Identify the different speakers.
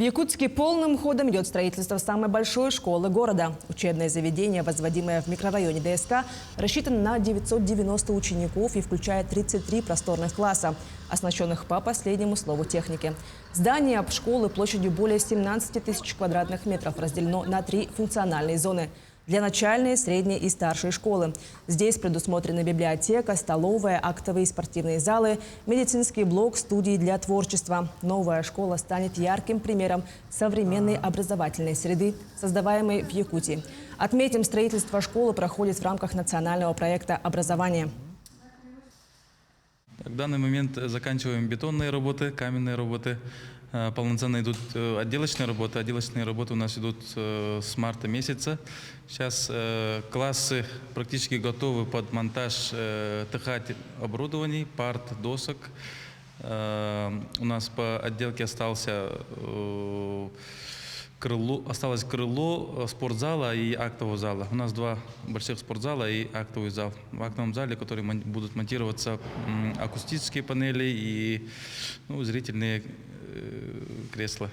Speaker 1: В Якутске полным ходом идет строительство самой большой школы города. Учебное заведение, возводимое в микрорайоне ДСК, рассчитано на 990 учеников и включает 33 просторных класса, оснащенных по последнему слову техники. Здание школы площадью более 17 тысяч квадратных метров разделено на 3 функциональные зоны – для начальной, средней и старшей школы. Здесь предусмотрены библиотека, столовая, актовые и спортивные залы, медицинский блок, студии для творчества. Новая школа станет ярким примером современной образовательной среды, создаваемой в Якутии. Отметим, строительство школы проходит в рамках национального проекта образования.
Speaker 2: В данный момент заканчиваем бетонные работы, каменные работы. Полноценно идут отделочные работы. Отделочные работы у нас идут с марта месяца. Сейчас классы практически готовы под монтаж ТХ оборудований, парт, досок. У нас по отделке осталось крыло спортзала и актового зала. У нас 2 больших спортзала и актовый зал. В актовом зале, который будут монтироваться акустические панели и зрительные кресла.